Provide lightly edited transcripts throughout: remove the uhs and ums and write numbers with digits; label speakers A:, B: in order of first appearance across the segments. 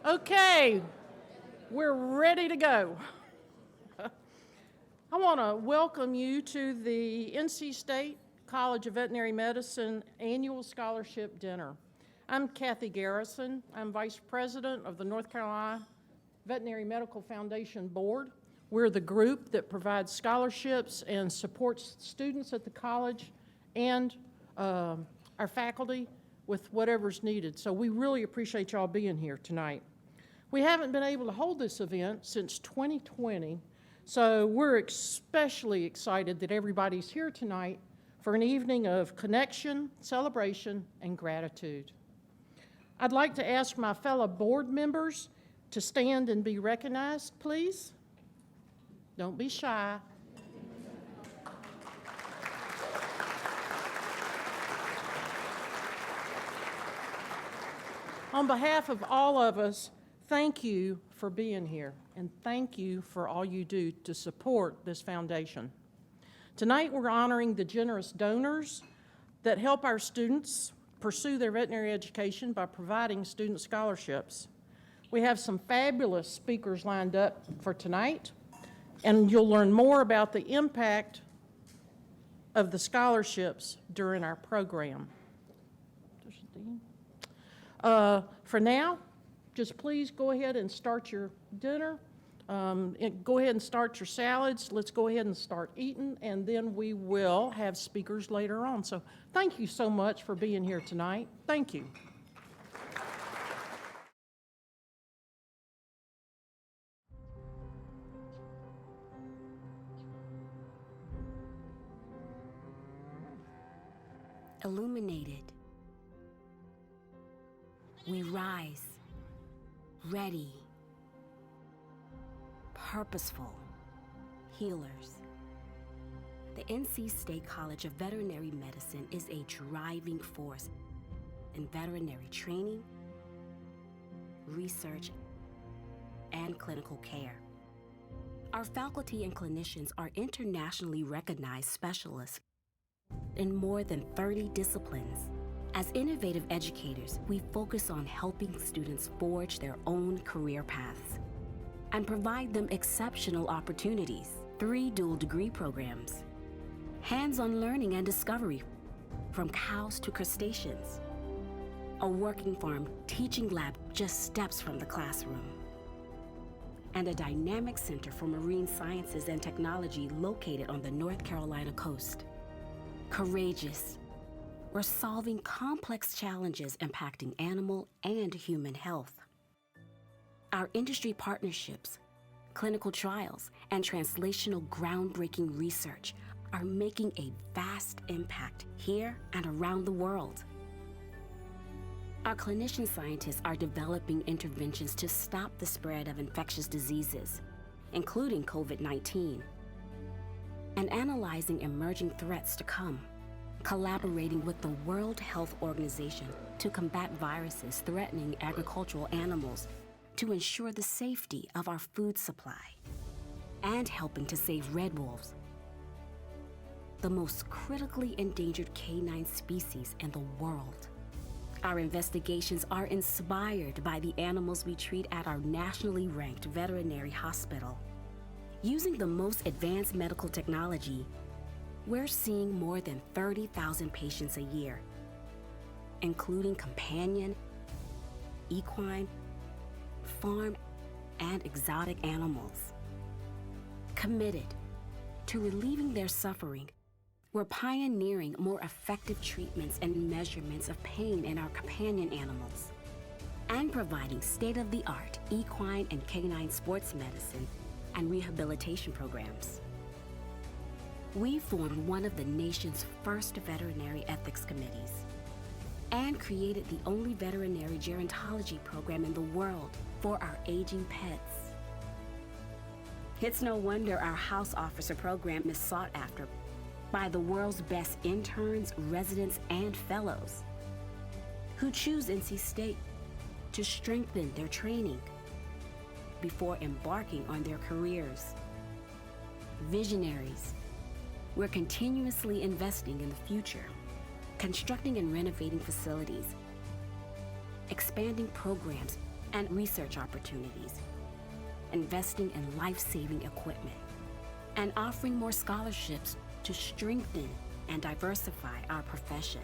A: Okay, we're ready to go. I want to welcome you to the NC State College of Veterinary Medicine Annual Scholarship Dinner. I'm Kathy Garrison. I'm Vice President of the North Carolina Veterinary Medical Foundation Board. We're the group that provides scholarships and supports students at the college and our faculty with whatever's needed. So we really appreciate y'all being here tonight. We haven't been able to hold this event since 2020, so we're especially excited that everybody's here tonight for an evening of connection, celebration, and gratitude. I'd like to ask my fellow board members to stand and be recognized, please. Don't be shy. On behalf of all of us, thank you for being here, and thank you for all you do to support this foundation. Tonight, we're honoring the generous donors that help our students pursue their veterinary education by providing student scholarships. We have some fabulous speakers lined up for tonight, and you'll learn more about the impact of the scholarships during our program. For now, just please go ahead and start your dinner. Go ahead and start your salads. Let's go ahead and start eating, and then we will have speakers later on. So thank you so much for being here tonight. Thank you.
B: Illuminated, we rise, ready, purposeful, healers. The NC State College of Veterinary Medicine is a driving force in veterinary training, research, and clinical care. Our faculty and clinicians are internationally recognized specialists in more than 30 disciplines. As innovative educators, we focus on helping students forge their own career paths and provide them exceptional opportunities. 3 dual degree programs, hands-on learning and discovery from cows to crustaceans, a working farm teaching lab just steps from the classroom, and a dynamic center for marine sciences and technology located on the North Carolina coast. Courageous, we're solving complex challenges impacting animal and human health. Our industry partnerships, clinical trials, and translational groundbreaking research are making a vast impact here and around the world. Our clinician scientists are developing interventions to stop the spread of infectious diseases, including COVID-19, and analyzing emerging threats to come, collaborating with the World Health Organization to combat viruses threatening agricultural animals to ensure the safety of our food supply, and helping to save red wolves, the most critically endangered canine species in the world. Our investigations are inspired by the animals we treat at our nationally ranked veterinary hospital. Using the most advanced medical technology, we're seeing more than 30,000 patients a year, including companion, equine, farm, and exotic animals. Committed to relieving their suffering, we're pioneering more effective treatments and measurements of pain in our companion animals, and providing state-of-the-art equine and canine sports medicine and rehabilitation programs. We formed one of the nation's first veterinary ethics committees and created the only veterinary gerontology program in the world for our aging pets. It's no wonder our house officer program is sought after by the world's best interns, residents, and fellows who choose NC State to strengthen their training before embarking on their careers. Visionaries, we're continuously investing in the future, constructing and renovating facilities, expanding programs and research opportunities, investing in life-saving equipment, and offering more scholarships to strengthen and diversify our profession.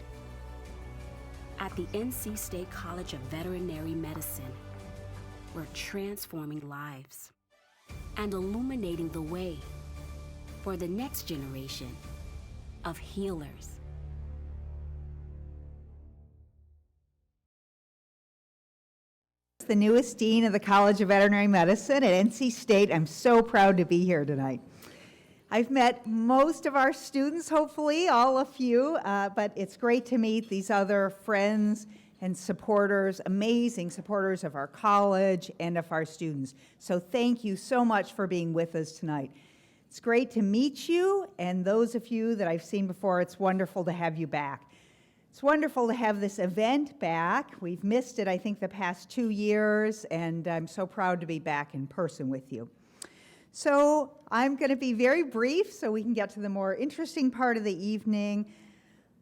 B: At the NC State College of Veterinary Medicine, we're transforming lives and illuminating the way for the next generation of healers.
C: The newest dean of the College of Veterinary Medicine at NC State. I'm so proud to be here tonight. I've met most of our students, hopefully, all of you, but it's great to meet these other friends and supporters, amazing supporters of our college and of our students. So thank you so much for being with us tonight. It's great to meet you, and those of you that I've seen before, it's wonderful to have you back. It's wonderful to have this event back. We've missed it, I think, the past 2 years, and I'm so proud to be back in person with you. So I'm going to be very brief so we can get to the more interesting part of the evening.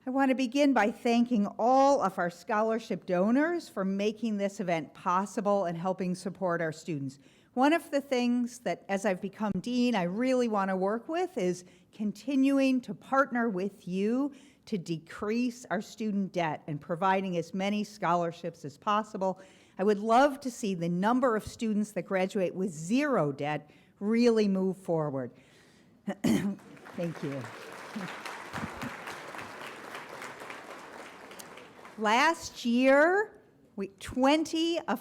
C: I want to begin by thanking all of our scholarship donors for making this event possible and helping support our students. One of the things that, as I've become dean, I really want to work with is continuing to partner with you to decrease our student debt and providing as many scholarships as possible. I would love to see the number of students that graduate with zero debt really move forward. Thank you. Last year, 20 of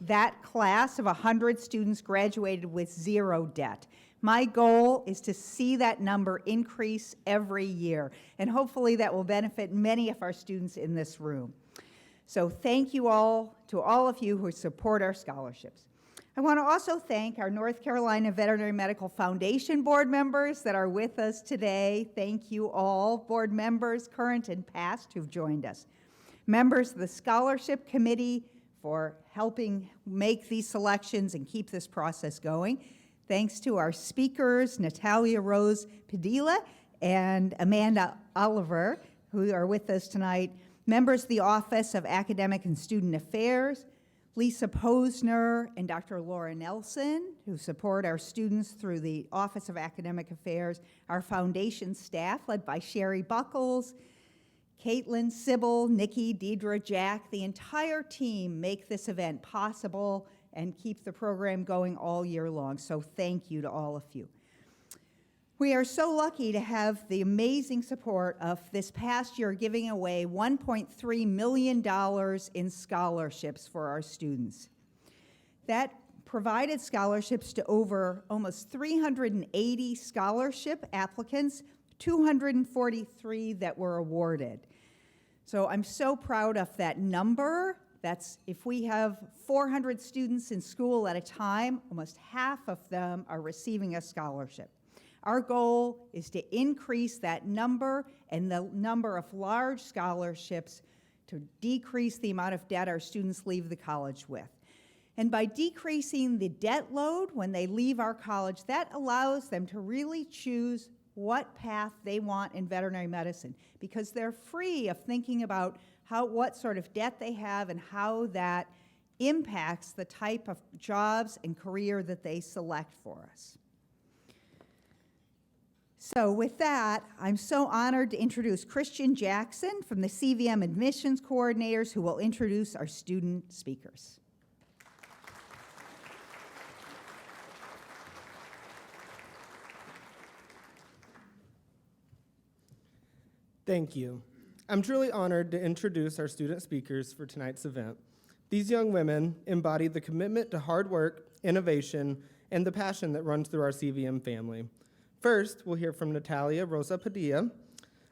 C: that class of 100 students graduated with zero debt. My goal is to see that number increase every year, and hopefully that will benefit many of our students in this room. So thank you all to all of you who support our scholarships. I want to also thank our North Carolina Veterinary Medical Foundation board members that are with us today. Thank you all, board members, current and past, who've joined us. Members of the scholarship committee for helping make these selections and keep this process going. Thanks to our speakers, Natalia Rose Padilla and Amanda Oliver, who are with us tonight. Members of the Office of Academic and Student Affairs, Lisa Posner and Dr. Laura Nelson, who support our students through the Office of Academic Affairs. Our foundation staff, led by Sherry Buckles, Caitlin, Sybil, Nikki, Deidre, Jack, the entire team make this event possible and keep the program going all year long. So thank you to all of you. We are so lucky to have the amazing support of this past year giving away $1.3 million in scholarships for our students. That provided scholarships to over almost 380 scholarship applicants, 243 that were awarded. So I'm so proud of that number. That's, if we have 400 students in school at a time, almost half of them are receiving a scholarship. Our goal is to increase that number and the number of large scholarships to decrease the amount of debt our students leave the college with. And by decreasing the debt load when they leave our college, that allows them to really choose what path they want in veterinary medicine, because they're free of thinking about what sort of debt they have and how that impacts the type of jobs and career that they select for us. So with that, I'm so honored to introduce Christian Jackson from the CVM Admissions Coordinators, who will introduce our student speakers.
D: Thank you. I'm truly honored to introduce our student speakers for tonight's event. These young women embody the commitment to hard work, innovation, and the passion that runs through our CVM family. First, we'll hear from Natalia Rosa Padilla,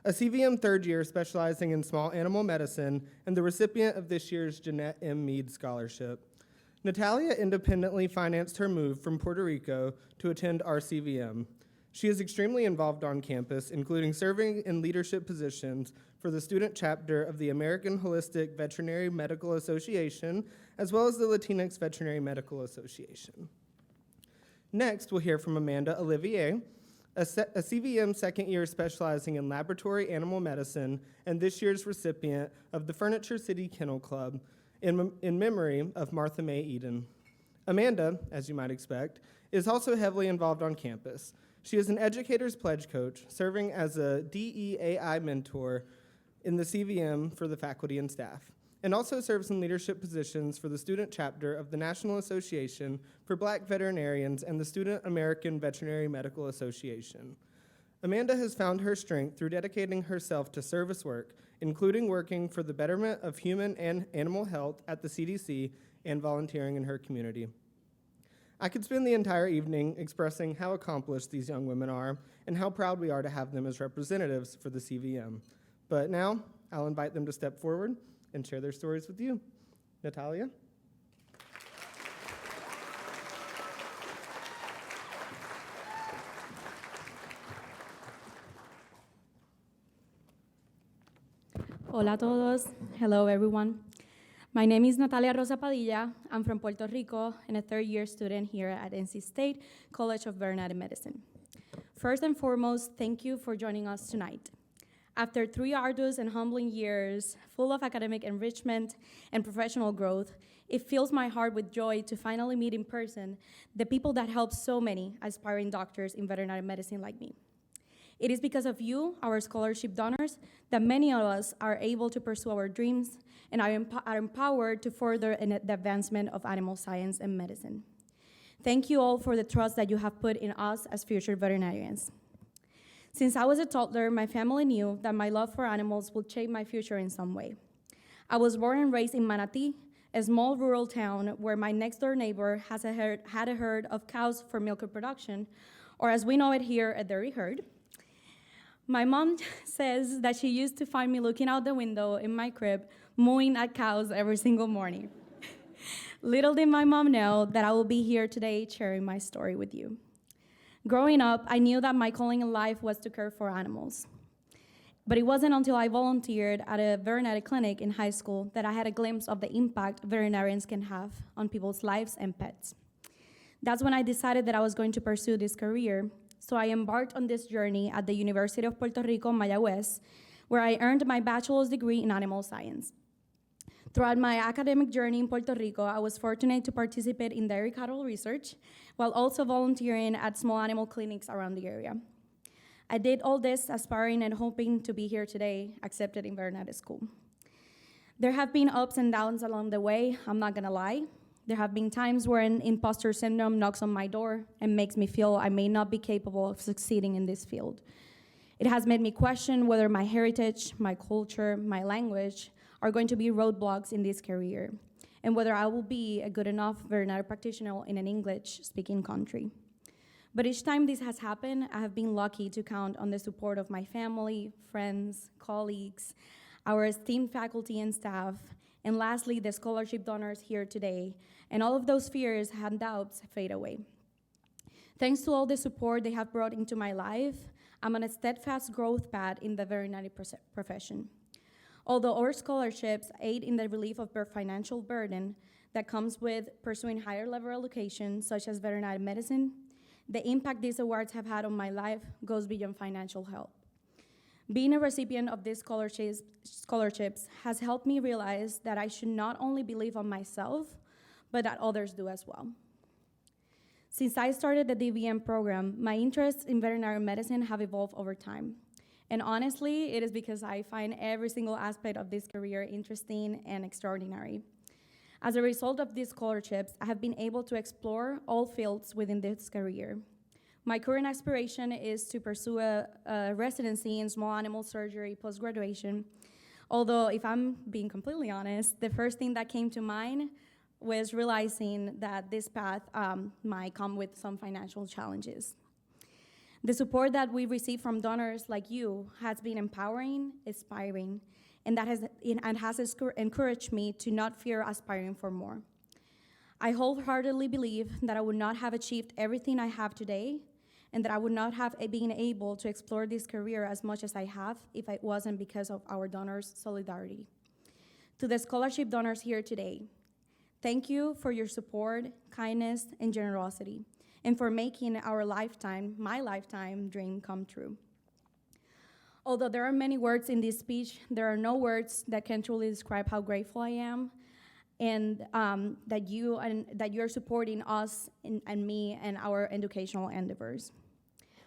D: a CVM third year specializing in small animal medicine and the recipient of this year's Jeanette M. Meade Scholarship. Natalia independently financed her move from Puerto Rico to attend our CVM. She is extremely involved on campus, including serving in leadership positions for the student chapter of the American Holistic Veterinary Medical Association, as well as the Latinx Veterinary Medical Association. Next, we'll hear from Amanda Olivier, a CVM second year specializing in laboratory animal medicine and this year's recipient of the Furniture City Kennel Club, in memory of Martha May Eden. Amanda, as you might expect, is also heavily involved on campus. She is an Educator's Pledge coach, serving as a DEAI mentor in the CVM for the faculty and staff, and also serves in leadership positions for the student chapter of the National Association for Black Veterinarians and the Student American Veterinary Medical Association. Amanda has found her strength through dedicating herself to service work, including working for the betterment of human and animal health at the CDC and volunteering in her community. I could spend the entire evening expressing how accomplished these young women are and how proud we are to have them as representatives for the CVM. But now, I'll invite them to step forward and share their stories with you. Natalia?
E: Hola a todos. Hello, everyone. My name is Natalia Rosa Padilla. I'm from Puerto Rico and a third-year student here at NC State College of Veterinary Medicine. First and foremost, thank you for joining us tonight. After 3 arduous and humbling years full of academic enrichment and professional growth, it fills my heart with joy to finally meet in person the people that help so many aspiring doctors in veterinary medicine like me. It is because of you, our scholarship donors, that many of us are able to pursue our dreams and are empowered to further the advancement of animal science and medicine. Thank you all for the trust that you have put in us as future veterinarians. Since I was a toddler, my family knew that my love for animals would shape my future in some way. I was born and raised in Manatí, a small rural town where my next-door neighbor had a herd of cows for milk production, or as we know it here, a dairy herd. My mom says that she used to find me looking out the window in my crib, mooing at cows every single morning. Little did my mom know that I will be here today sharing my story with you. Growing up, I knew that my calling in life was to care for animals. But it wasn't until I volunteered at a veterinary clinic in high school that I had a glimpse of the impact veterinarians can have on people's lives and pets. That's when I decided that I was going to pursue this career. So I embarked on this journey at the University of Puerto Rico, Mayagüez, where I earned my bachelor's degree in animal science. Throughout my academic journey in Puerto Rico, I was fortunate to participate in dairy cattle research while also volunteering at small animal clinics around the area. I did all this aspiring and hoping to be here today, accepted in veterinary school. There have been ups and downs along the way, I'm not gonna lie. There have been times where an imposter syndrome knocks on my door and makes me feel I may not be capable of succeeding in this field. It has made me question whether my heritage, my culture, my language are going to be roadblocks in this career, and whether I will be a good enough veterinary practitioner in an English-speaking country. But each time this has happened, I have been lucky to count on the support of my family, friends, colleagues, our esteemed faculty and staff, and lastly, the scholarship donors here today, and all of those fears and doubts fade away. Thanks to all the support they have brought into my life, I'm on a steadfast growth path in the veterinary profession. Although our scholarships aid in the relief of their financial burden that comes with pursuing higher level education, such as veterinary medicine, the impact these awards have had on my life goes beyond financial help. Being a recipient of these scholarships has helped me realize that I should not only believe on myself, but that others do as well. Since I started the DVM program, my interests in veterinary medicine have evolved over time. And honestly, it is because I find every single aspect of this career interesting and extraordinary. As a result of these scholarships, I have been able to explore all fields within this career. My current aspiration is to pursue a residency in small animal surgery post-graduation, although if I'm being completely honest, the first thing that came to mind was realizing that this path might come with some financial challenges. The support that we receive from donors like you has been empowering, inspiring, and has encouraged me to not fear aspiring for more. I wholeheartedly believe that I would not have achieved everything I have today, and that I would not have been able to explore this career as much as I have if it wasn't because of our donors' solidarity. To the scholarship donors here today, thank you for your support, kindness, and generosity, and for making my lifetime dream come true. Although there are many words in this speech, there are no words that can truly describe how grateful I am and that you're supporting us and me and our educational endeavors.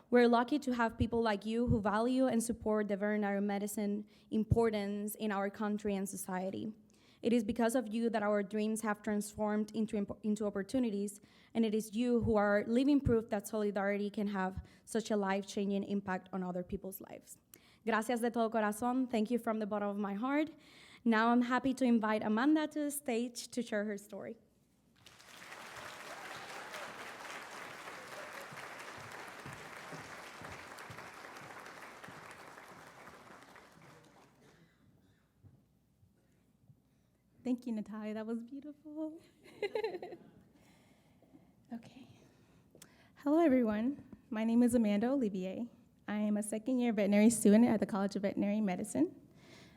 E: We're lucky to have people like you who value and support the veterinary medicine importance in our country and society. It is because of you that our dreams have transformed into opportunities, and it is you who are living proof that solidarity can have such a life-changing impact on other people's lives. Gracias de todo corazón. Thank you from the bottom of my heart. Now I'm happy to invite Amanda to the stage to share her story.
F: Thank you, Natalia. That was beautiful. Okay. Hello, everyone. My name is Amanda Olivier. I am a second-year veterinary student at the College of Veterinary Medicine.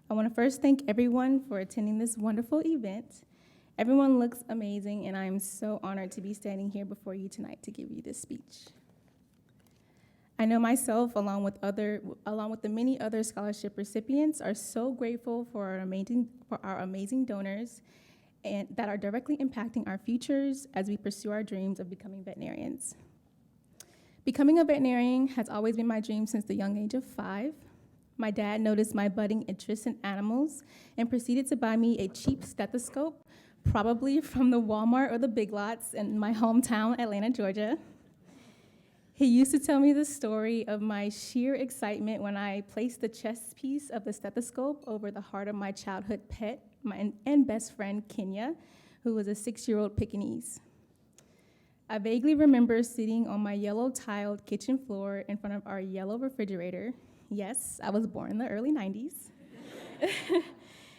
F: I want to first thank everyone for attending this wonderful event. Everyone looks amazing, and I am so honored to be standing here before you tonight to give you this speech. I know myself, along with the many other scholarship recipients, are so grateful for our amazing donors and that are directly impacting our futures as we pursue our dreams of becoming veterinarians. Becoming a veterinarian has always been my dream since the young age of 5. My dad noticed my budding interest in animals and proceeded to buy me a cheap stethoscope, probably from the Walmart or the Big Lots in my hometown, Atlanta, Georgia. He used to tell me the story of my sheer excitement when I placed the chest piece of the stethoscope over the heart of my childhood pet and best friend, Kenya, who was a 6-year-old Pekingese. I vaguely remember sitting on my yellow-tiled kitchen floor in front of our yellow refrigerator. Yes, I was born in the early 90s.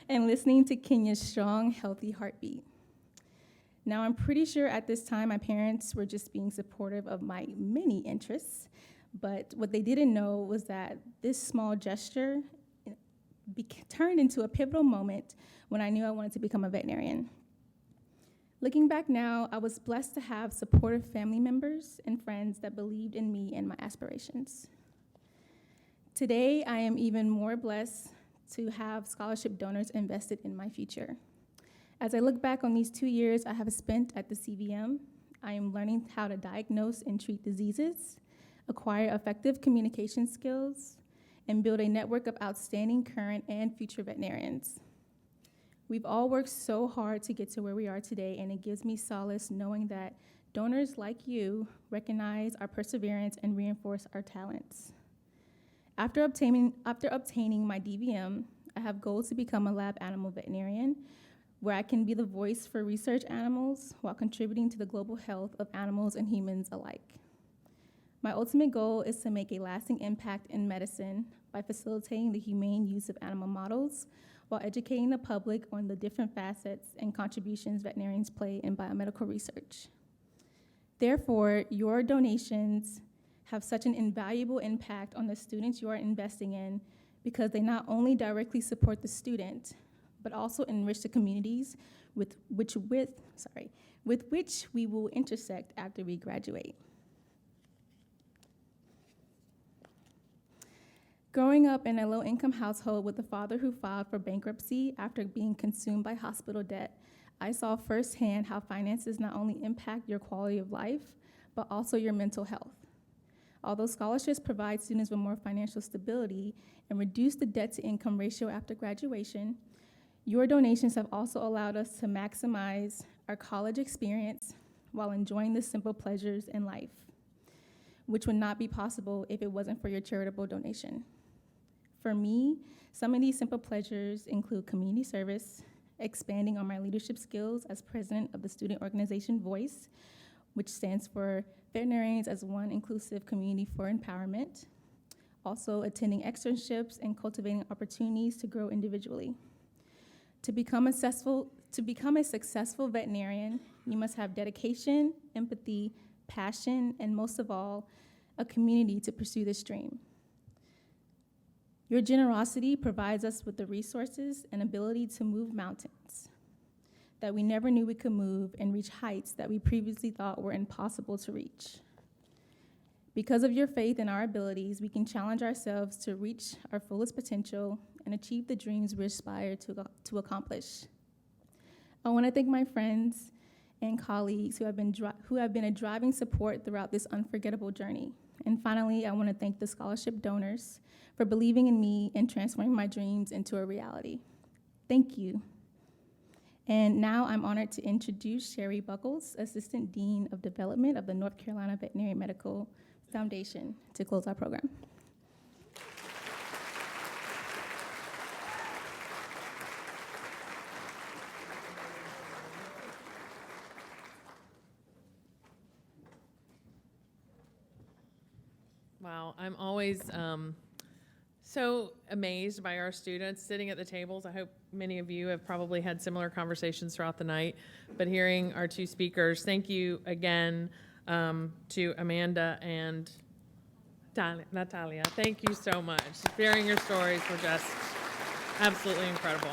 F: And listening to Kenya's strong, healthy heartbeat. Now, I'm pretty sure at this time my parents were just being supportive of my many interests, but what they didn't know was that this small gesture turned into a pivotal moment when I knew I wanted to become a veterinarian. Looking back now, I was blessed to have supportive family members and friends that believed in me and my aspirations. Today, I am even more blessed to have scholarship donors invested in my future. As I look back on these 2 years I have spent at the CVM, I am learning how to diagnose and treat diseases, acquire effective communication skills, and build a network of outstanding current and future veterinarians. We've all worked so hard to get to where we are today, and it gives me solace knowing that donors like you recognize our perseverance and reinforce our talents. After obtaining my DVM, I have goals to become a lab animal veterinarian, where I can be the voice for research animals while contributing to the global health of animals and humans alike. My ultimate goal is to make a lasting impact in medicine by facilitating the humane use of animal models while educating the public on the different facets and contributions veterinarians play in biomedical research. Therefore, your donations have such an invaluable impact on the students you are investing in because they not only directly support the student, but also enrich the communities with which we will intersect after we graduate. Growing up in a low-income household with a father who filed for bankruptcy after being consumed by hospital debt, I saw firsthand how finances not only impact your quality of life, but also your mental health. Although scholarships provide students with more financial stability and reduce the debt-to-income ratio after graduation, your donations have also allowed us to maximize our college experience while enjoying the simple pleasures in life, which would not be possible if it wasn't for your charitable donation. For me, some of these simple pleasures include community service, expanding on my leadership skills as president of the student organization Voice, which stands for Veterinarians as One Inclusive Community for Empowerment, also attending externships and cultivating opportunities to grow individually. To become a successful veterinarian, you must have dedication, empathy, passion, and most of all, a community to pursue this dream. Your generosity provides us with the resources and ability to move mountains that we never knew we could move and reach heights that we previously thought were impossible to reach. Because of your faith in our abilities, we can challenge ourselves to reach our fullest potential and achieve the dreams we aspire to accomplish. I want to thank my friends and colleagues who have been a driving support throughout this unforgettable journey. And finally, I want to thank the scholarship donors for believing in me and transforming my dreams into a reality. Thank you. And now I'm honored to introduce Sherry Buckles, Assistant Dean of Development of the North Carolina Veterinary Medical Foundation, to close our program.
G: Wow, I'm always so amazed by our students sitting at the tables. I hope many of you have probably had similar conversations throughout the night, but hearing our two speakers, thank you again to Amanda and Natalia. Thank you so much. Sharing your stories were just absolutely incredible.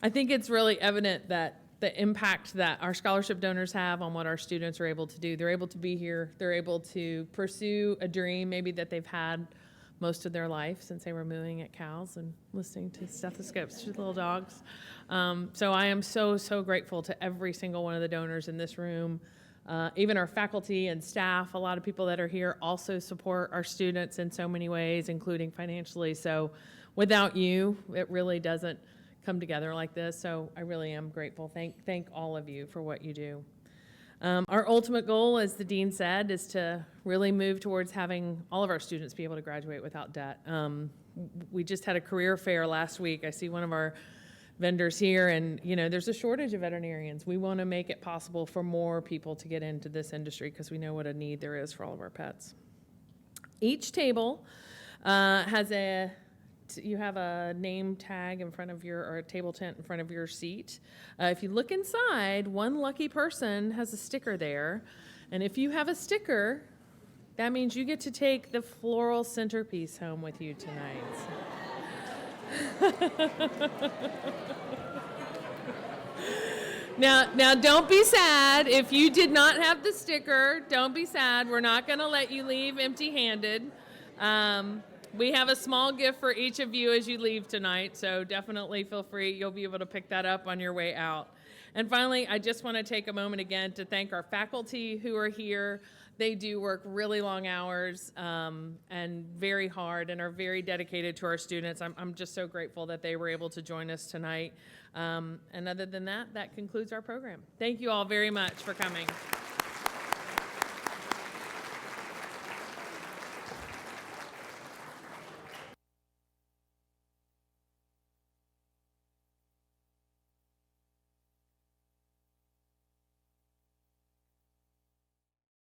G: I think it's really evident that the impact that our scholarship donors have on what our students are able to do. They're able to be here. They're able to pursue a dream maybe that they've had most of their life since they were mooing at cows and listening to stethoscopes to little dogs. So I am so, so grateful to every single one of the donors in this room, even our faculty and staff. A lot of people that are here also support our students in so many ways, including financially. So without you, it really doesn't come together like this, so I really am grateful. Thank all of you for what you do. Our ultimate goal, as the dean said, is to really move towards having all of our students be able to graduate without debt. We just had a career fair last week. I see one of our vendors here, and there's a shortage of veterinarians. We want to make it possible for more people to get into this industry because we know what a need there is for all of our pets. Each table you have a name tag in front of or a table tent in front of your seat. If you look inside, one lucky person has a sticker there. And if you have a sticker, that means you get to take the floral centerpiece home with you tonight. Now, don't be sad. If you did not have the sticker, don't be sad. We're not going to let you leave empty-handed. We have a small gift for each of you as you leave tonight, so definitely feel free. You'll be able to pick that up on your way out. And finally, I just want to take a moment again to thank our faculty who are here. They do work really long hours and very hard and are very dedicated to our students. I'm just so grateful that they were able to join us tonight. And other than that, that concludes our program. Thank you all very much for coming.